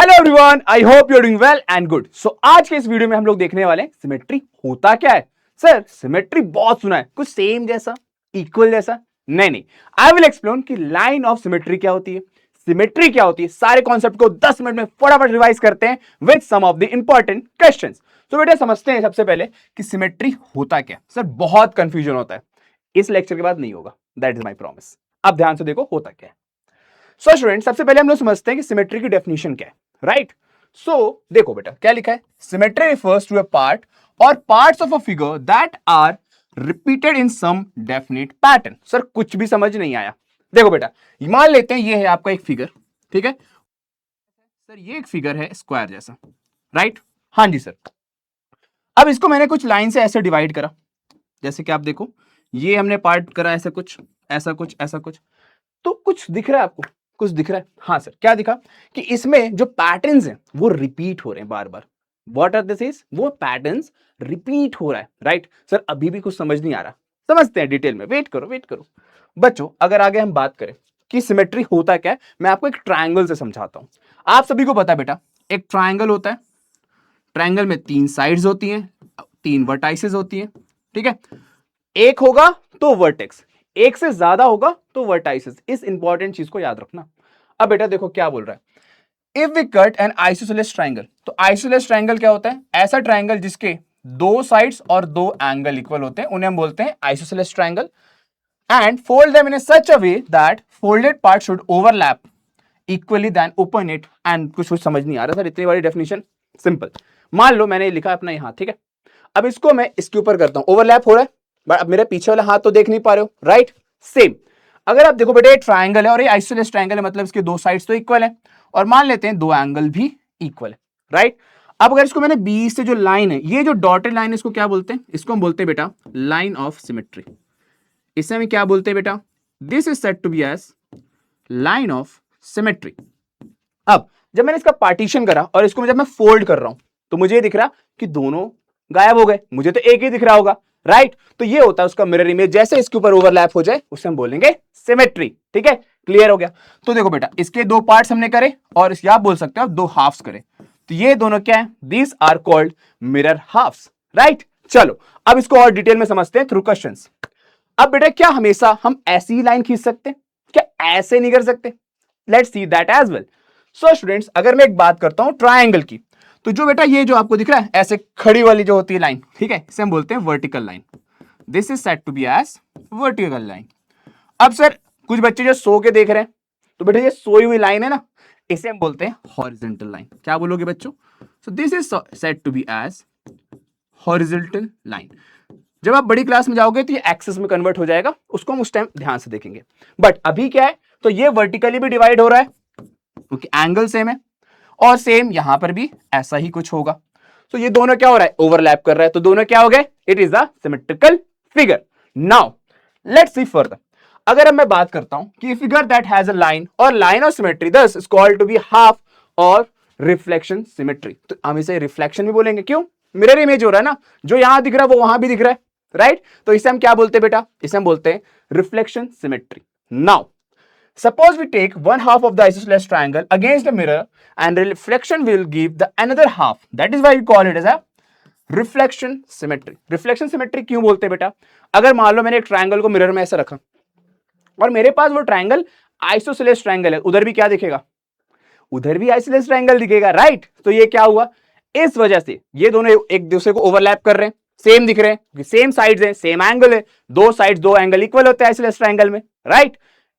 Hello everyone, I hope you are doing well and good. So आज के इस video में हम लोग देखने वाले हैं सिमेट्री होता क्या है। सर सिमेट्री बहुत सुना है, कुछ सेम जैसा, इक्वल जैसा। नहीं, आई विल एक्सप्लेन कि लाइन ऑफ सिमेट्री क्या होती है, सिमेट्री क्या होती है। सारे कॉन्सेप्ट को 10 मिनट में फटाफट रिवाइज करते हैं with some of the important questions. तो बेटा समझते हैं सबसे पहले कि सिमेट्री होता क्या है। सर बहुत कंफ्यूजन होता है, इस लेक्चर के बाद नहीं होगा, दैट इज माई प्रॉमिस। अब ध्यान से देखो होता क्या है। सो स्टूडेंट सबसे पहले हम लोग समझते हैं कि सिमेट्री की डेफिनेशन क्या है, राइट। सो देखो बेटा क्या लिखा है, symmetry refers to a part और parts of a figure that are repeated in some definite pattern. Sir कुछ भी समझ नहीं आया। देखो बेटा मान लेते हैं ये है आपका एक फिगर, ठीक है सर, ये एक फिगर है स्क्वायर जैसा, राइट। हाँ जी सर। अब इसको मैंने कुछ लाइन से ऐसे डिवाइड करा, जैसे कि आप देखो ये हमने पार्ट करा ऐसा कुछ, ऐसा कुछ, ऐसा कुछ। तो कुछ दिख रहा है आपको, कुछ दिख रहा है। हाँ सर क्या दिखा कि इसमें जो पैटर्न्स हैं वो रिपीट हो रहे हैं बार बार। व्हाट आर दिस इज, वो पैटर्न्स रिपीट हो रहा है, राइट। सर अभी भी कुछ समझ नहीं आ रहा, समझते हैं डिटेल में, वेट करो वेट करो। बच्चों अगर आगे हम बात करें कि सिमेट्री होता क्या है, मैं आपको एक ट्रायंगल से समझाता हूं। आप सभी को पता है बेटा एक ट्रायंगल होता है, ट्रायंगल में 3 साइड्स होती हैं, 3 वर्टाइसेस होती हैं, ठीक है। एक होगा तो वर्टेक्स, एक से ज्यादा होगा तो वर्टाइसेस। इस इंपॉर्टेंट चीज को याद रखना। अब बेटा देखो क्या बोल रहा है, if we cut an isosceles triangle. तो आइसोसेलेस ट्राइंगल क्या होता है, ऐसा ट्राइंगल जिसके 2 साइड्स और 2 एंगल इक्वल होते हैं, उन्हें हम बोलते हैं isosceles triangle. And fold them in such a way that folded part should overlap equally then open it. And कुछ समझ नहीं आ रहा सर, इतनी बड़ी डेफिनेशन। सिंपल, मान लो मैंने लिखा अपना यहां, ठीक है। अब इसको मैं इसके ऊपर करता हूं, ओवरलैप हो रहा है, बट अब मेरे पीछे वाला हाथ तो देख नहीं पा रहे हो, राइट। सेम अगर आप देखो बेटा ये ट्रायंगल है और ये आइसोसेलेस ट्रायंगल है, मतलब इसके 2 साइड्स तो इक्वल है, और मान लेते हैं 2 एंगल भी इक्वल है, राइट। अब अगर इसको मैंने बीच से जो लाइन है, ये जो डॉटेड लाइन है, इसको क्या बोलते हैं, इसको हम बोलते हैं बेटा लाइन ऑफ सिमेट्री। इसे हम क्या बोलते हैं बेटा, this is said to be as line of symmetry. अब जब मैंने इसका पार्टीशन करा और इसको जब मैं फोल्ड कर रहा हूं, तो मुझे ये दिख रहा कि दोनों गायब हो गए, मुझे तो एक ही दिख रहा होगा, राइट। तो ये होता है उसका मिरर इमेज, जैसे इसके ऊपर ओवरलैप हो जाए उसे हम बोलेंगे सिमेट्री, ठीक है। क्लियर हो गया। तो देखो बेटा इसके 2 पार्ट्स हमने करे और इसके आप बोल सकते हो 2 हाफ्स करे, तो ये दोनों क्या है, these are called mirror halves, right. चलो अब इसको और डिटेल में समझते हैं थ्रू क्वेश्चंस। अब बेटा क्या हमेशा हम ऐसी ही लाइन खींच सकते हैं, क्या ऐसे नहीं कर सकते? Let's see that as well. So students अगर मैं एक बात करता हूं ट्रायंगल की, तो जो बेटा ये जो आपको दिख रहा है ऐसे खड़ी वाली जो होती है लाइन, ठीक है, इसे हम बोलते हैं vertical line. This is said to be as vertical line. अब सर कुछ बच्चे जो सो के देख रहे हैं, तो बेटा ये सोई हुई लाइन है ना, इसे हम बोलते हैं हॉरिजॉन्टल लाइन। क्या बोलोगे बच्चों? So this is said to be as horizontal line. जब आप बड़ी क्लास में जाओगे तो ये एक्सेस में कन्वर्ट हो जाएगा, उसको हम उस टाइम ध्यान से देखेंगे। बट अभी क्या है, तो ये वर्टिकली भी डिवाइड हो रहा है क्योंकि एंगल सेम है, और सेम यहां पर भी ऐसा ही कुछ होगा। तो ये दोनों क्या हो रहा है, ओवरलैप कर रहा है, तो दोनों क्या हो गए, it is a symmetrical figure. Now let's see further. अगर अब मैं बात करता हूं कि figure that has a line और line of symmetry thus is called to be half और रिफ्लेक्शन सिमेट्री। तो हम इसे रिफ्लेक्शन भी बोलेंगे, क्यों, मिरर इमेज हो रहा है ना, जो यहां दिख रहा है वो वहां भी दिख रहा है, राइट। तो इसे हम क्या बोलते हैं बेटा, इसे हम बोलते हैं reflection symmetry. Now suppose we take one half of the isosceles triangle against the mirror and the reflection will give the another half, that is why we call it as a reflection symmetry। reflection symmetry क्यों बोलते हैं बेटा, अगर मान लो मैंने एक triangle को mirror में ऐसा रखा और मेरे पास वो ट्रायंगल आइसोसेलेस ट्रायंगल है, उधर भी क्या दिखेगा, उधर भी आइसोसेलेस ट्रायंगल दिखेगा, राइट। तो ये क्या हुआ, इस वजह से ये दोनों एक दूसरे को ओवरलैप कर रहे हैं, सेम दिख रहे हैं, सेम साइड्स हैं, सेम एंगल है, 2 साइड्स 2 एंगल इक्वल होते हैं आइसोसेलेस ट्रायंगल में, राइट।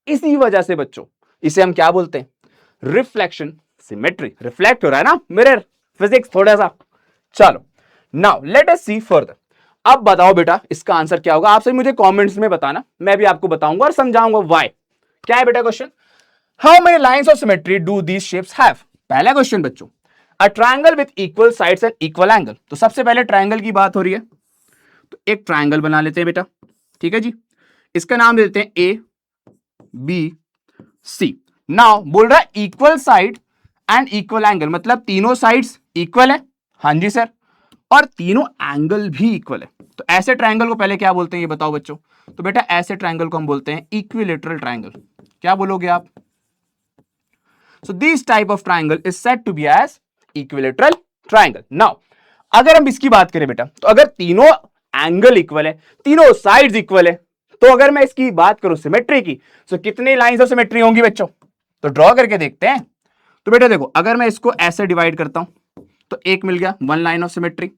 इसी वजह से बच्चों इसे हम क्या बोलते हैं, रिफ्लेक्शन सिमेट्री। रिफ्लेक्ट हो रहा है ना मिरर, फिजिक्स थोड़ा सा। चलो नाउ लेट अस सी फर्दर। अब बताओ बेटा इसका आंसर क्या होगा, आप सभी मुझे कमेंट्स में बताना, मैं भी आपको बताऊंगा और समझाऊंगा व्हाई। क्या है बेटा question, how many lines of symmetry do these shapes have. पहला क्वेश्चन बच्चों, a triangle with equal sides and equal angle. तो सबसे पहले ट्रायंगल की बात हो रही है, तो एक ट्रायंगल बना लेते हैं बेटा, ठीक है जी। इसका नाम दे देते हैं ए बी सी। नाउ बोल रहा है equal side and equal angle, मतलब तीनों साइड्स इक्वल है, हाँ जी सर, और तीनों एंगल भी इक्वल है। तो ऐसे ट्रायंगल को पहले क्या बोलते हैं ये बताओ बच्चों। तो बेटा ऐसे ट्रायंगल को हम बोलते हैं इक्विलेटरल ट्रायंगल। क्या बोलोगे आप? So this type of triangle is said to be as equilateral triangle. Now अगर हम इसकी बात करें बेटा, तो अगर तीनों एंगल इक्वल है, तीनों साइड्स इक्वल है, तो अगर मैं इसकी बात करूं सिमेट्री की, तो कितनी लाइंस ऑफ सिमेट्री होंगी बच्चों? तो ड्रॉ करके देखते हैं। तो बेटा देखो, अगर मैं इसको ऐसे डिवाइड करता हूं तो एक मिल गया, वन लाइन ऑफ सिमेट्री।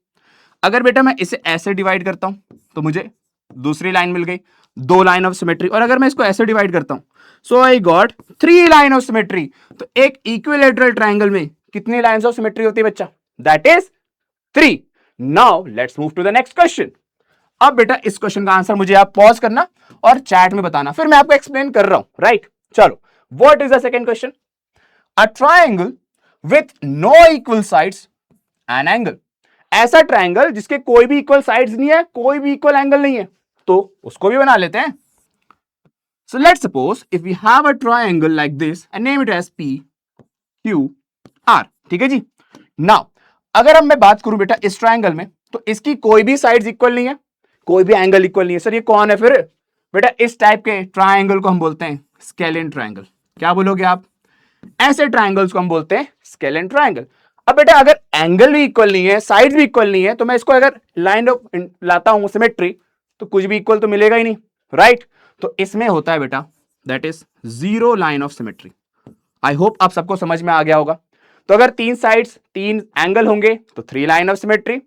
अगर बेटा मैं इसे ऐसे डिवाइड करता हूं तो मुझे दूसरी लाइन मिल गई, दो लाइन ऑफ सिमेट्री। और अगर मैं इसको ऐसे डिवाइड करता हूं, so I got three line of symmetry. तो एक इक्विलेटरल ट्राइंगल में कितनी लाइंस ऑफ सिमेट्री होती है बच्चा? That is 3। Now let's move to the next question. अब बेटा इस क्वेश्चन का आंसर मुझे आप पॉज करना और चैट में बताना, फिर मैं आपको एक्सप्लेन कर रहा हूं, राइट? चलो, what is the second question? A triangle with no equal sides and angle. ऐसा ट्राइंगल जिसके कोई भी इक्वल साइड्स नहीं है, कोई भी इक्वल एंगल नहीं है, तो उसको भी बना लेते हैं। So let's suppose if we have a triangle like this and name it as P Q R. ठीक है जी। नाउ अगर अब मैं बात करूं बेटा इस ट्राइंगल में, तो इसकी कोई भी साइड्स इक्वल नहीं है, कोई भी एंगल इक्वल नहीं है। सर ये कौन है फिर? बेटा इस टाइप के ट्राइंगल को हम बोलते हैं स्केलिन ट्राइंगल। क्या बोलोगे आप? ऐसे ट्राइंगल्स को हम बोलते हैं स्केलिन ट्राइंगल। अब बेटा अगर एंगल भी इक्वल नहीं है, साइड्स भी इक्वल नहीं है, तो मैं इसको अगर लाइन ऑफ लाता हूं सिमेट्री, तो कुछ भी इक्वल तो मिलेगा ही नहीं, राइट? तो इसमें होता है बेटा that is zero line of symmetry. I hope आप सबको समझ में आ गया होगा। तो अगर तीन साइड्स तीन एंगल होंगे तो थ्री लाइन ऑफ सिमेट्री,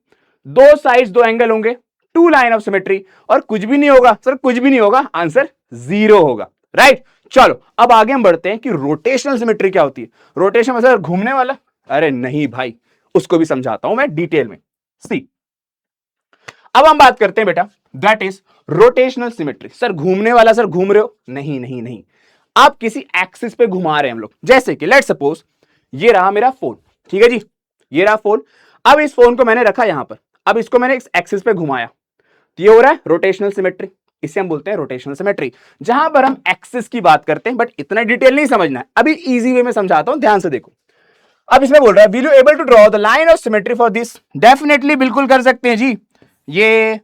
दो साइड्स दो एंगल होंगे टू लाइन ऑफ सिमेट्री, और कुछ भी नहीं होगा सर, कुछ भी नहीं होगा, आंसर जीरो होगा, राइट? चलो अब आगे हम बढ़ते हैं कि रोटेशनल सिमेट्री क्या होती है। रोटेशन मतलब घूमने वाला? अरे नहीं भाई, उसको भी समझाता हूं मैं डिटेल में। सी, अब हम बात करते हैं बेटा that is rotational symmetry. Sir घूमने वाला, सर घूम रहे हो? नहीं नहीं नहीं, आप किसी एक्सिस पे घुमा रहे हैं हम लोग। जैसे कि लेट्स सपोज ये रहा मेरा फोन, ठीक है जी, ये रहा फोन। अब इस फोन को मैंने रखा यहां पर, अब इसको मैंने इस एक्सिस पे घुमाया, तो ये हो रहा है रोटेशनल सिमेट्री। इसे हम बोलते हैं रोटेशनल सिमेट्री, जहां पर हम एक्सिस की बात करते हैं। बट इतना डिटेल नहीं समझना है, अभी इजी वे में समझाता हूं, ध्यान से देखो। अब इसमें बोल रहा है will you able to draw the line of symmetry for this? Definitely, बिल्कुल कर सकते हैं जी। ये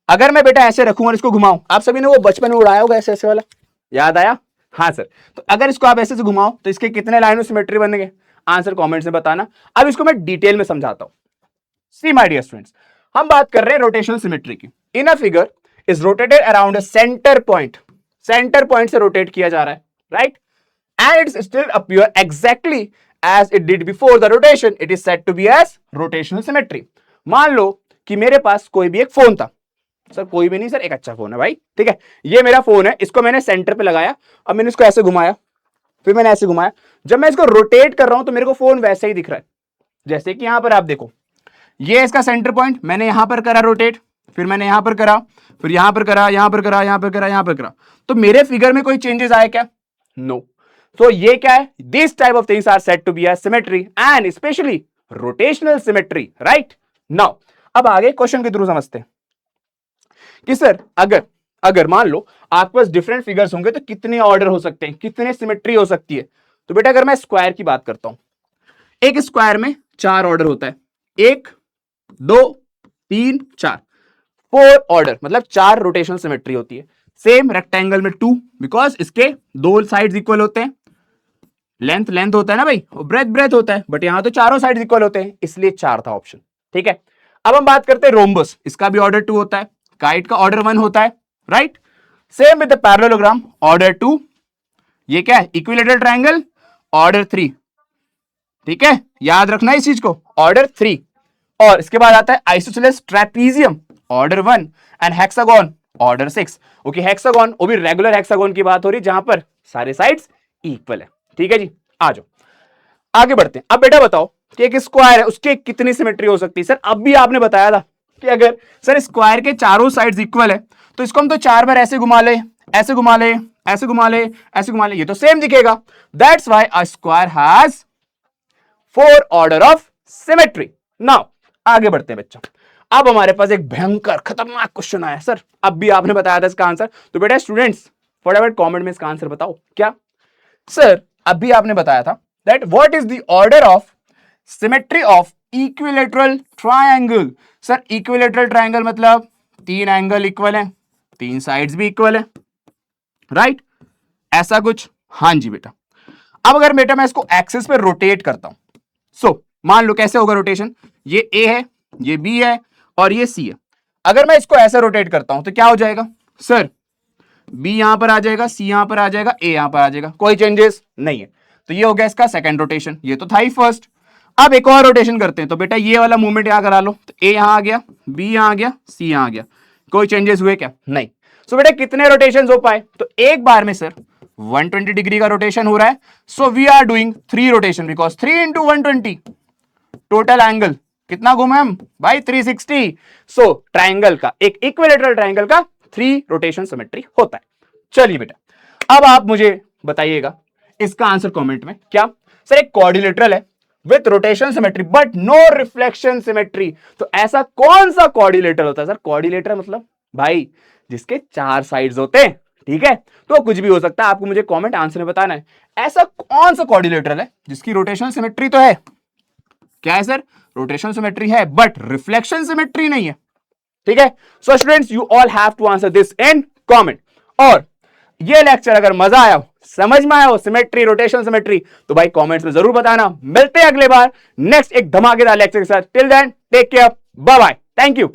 अगर मैं बेटा ऐसे रखूं और इसको घुमाऊं, आप सभी ने वो बचपन में उड़ाया होगा ऐसे ऐसे वाला, याद आया? हाँ सर। तो अगर इसको आप ऐसे से घुमाओ तो इसके कितने लाइन ऑफ सिमेट्री बनेंगे? आंसर कमेंट्स में बताना। अब इसको मैं डिटेल में समझाता हूं। सी माय डियर स्टूडेंट्स, हम बात कर रहे हैं रोटेशनल सिमेट्री की। In a figure is rotated around a centre point, centre point से रोटेट किया जा रहा है, right? And it's still appear exactly as it did before the rotation, it is said to be as rotational symmetry. मान लो कि मेरे पास कोई भी एक फोन था, सर कोई भी नहीं सर, एक अच्छा फोन है भाई, ठीक है, ये मेरा फोन है, इसको मैंने सेंटर पे लगाया, अब मैंने इसको ऐसे घुमाया, फिर मैंने ऐसे घुमाया। जब मैं इसको रोटेट कर रहा हूं तो मेरे को फोन वैसे ही दिख रहा है, जैसे कि यहां पर आप देखो, ये इसका सेंटर पॉइंट, मैंने यहां पर करा रोटेट, फिर मैंने यहां पर करा, फिर यहां पर करा, यहां पर करा, यहां पर करा, यहां पर करा, तो मेरे फिगर में कोई चेंजेस आए क्या? नो। तो ये क्या है? This type of things are said to be as symmetry and specially rotational symmetry, right? Now अब आगे क्वेश्चन के थ्रू समझते हैं कि सर अगर अगर मान लो आपके पास डिफरेंट फिगर्स होंगे तो कितने ऑर्डर हो सकते हैं, कितने सिमेट्री हो सकती है? तो बेटा अगर मैं स्क्वायर की बात करता हूं, एक स्क्वायर में चार ऑर्डर होता है, एक दो तीन चार, फोर ऑर्डर, मतलब चार रोटेशनल सिमेट्री होती है। सेम रेक्टेंगल में टू, बिकॉज इसके दो साइड्स इक्वल होते हैं, लेंथ लेंथ होता है ना भाई, और ब्रेथ ब्रेथ होता है, बट यहां तो चारों साइड्स इक्वल होते हैं, इसलिए चार था ऑप्शन, ठीक है? अब हम बात करते हैं रोम्बस, इसका भी ऑर्डर टू होता है, काइट का ऑर्डर वन होता है, right? Same with the parallelogram, order two. ये क्या है? इक्विलेटरल ट्रायंगल, ऑर्डर थ्री, ठीक है, याद रखना इस चीज को, ऑर्डर थ्री। और इसके बाद आता है isosceles trapezium, order one, and hexagon, order six. Okay, hexagon, वो भी रेगुलर हेक्सागोन की बात हो रही है, जहां पर सारे साइड्स इक्वल है, ठीक है जी। आ जाओ आगे बढ़ते हैं। अब बेटा बताओ कि एक स्क्वायर है, उसके कितनी सिमेट्री हो सकती है? सर अब भी आपने बताया था कि अगर सर स्क्वायर के चारों साइड्स इक्वल है तो इसको हम तो चार बार ऐसे घुमा ले, ऐसे घुमा ले, ऐसे घुमा ले, ऐसे घुमा ले, ये तो सेम दिखेगा। That's why a square has four order of symmetry. Now आगे बढ़ते हैं बच्चों। अब हमारे पास एक भयंकर खतरनाक क्वेश्चन आया। सर अब भी आपने बताया था इसका आंसर, तो बेटा स्टूडेंट्स फटाफट कमेंट में इसका आंसर बताओ। क्या सर अब भी आपने बताया था that what is the order of symmetry of equilateral triangle? Sir equilateral triangle मतलब तीन एंगल इक्वल है, तीन साइड्स भी इक्वल है, राइट? ऐसा कुछ? हाँ जी बेटा, अब अगर बेटा मैं इसको एक्सिस पे रोटेट करता हूं, सो मान लो कैसे होगा रोटेशन, ये ए है, ये बी है और ये सी है। अगर मैं इसको ऐसे रोटेट करता हूं तो क्या हो जाएगा सर, बी यहां पर आ जाएगा, सी यहां पर आ जाएगा, ए यहां पर आ जाएगा, कोई चेंजेस नहीं है। तो ये हो गया इसका सेकंड रोटेशन, ये तो था ही फर्स्ट। अब एक और रोटेशन करते हैं, तो बेटा ये वाला मूवमेंट यहां करा लो, तो ए यहां आ गया, बी यहां आ गया, सी यहां आ गया, कोई चेंजेस हुए क्या, नहीं। सो बेटा कितने रोटेशन हो पाए, तो एक बार में सर 120 डिग्री का रोटेशन हो रहा है। So we are doing 3 rotation, because 3 into 120 total angle कितना घूमे हम भाई 360। सो ट्राइंगल का, एक इक्विलेटरल ट्राइंगल का 3 रोटेशन सिमेट्री होता है। चलिए बेटा अब आप मुझे बताइएगा इसका आंसर कमेंट में। क्या सर, एक क्वाड्रिलेटरल है with rotation symmetry but no reflection symmetry, तो ऐसा कौन सा क्वाड्रिलेटरल होता है सर? क्वाड्रिलेटरल मतलब भाई जिसके 4 साइड्स होते हैं, ठीक है, तो कुछ भी हो सकता है, आपको मुझे कमेंट आंसर में बताना है ऐसा कौन सा क्वाड्रिलेटरल है जिसकी रोटेशन सिमेट्री तो है, क्या है सर, रोटेशन सिमेट्री है बट रिफ्लेक्शन सिमेट्री नहीं है, ठीक है। So students you all have to answer this in comment. और ये लेक्चर अगर मजा आया हो, समझ में आया हो सिमेट्री, रोटेशन सिमेट्री, तो भाई कमेंट्स में जरूर बताना। मिलते हैं अगले बार नेक्स्ट एक धमाकेदार लेक्चर के साथ। Till then take care, bye bye, thank you.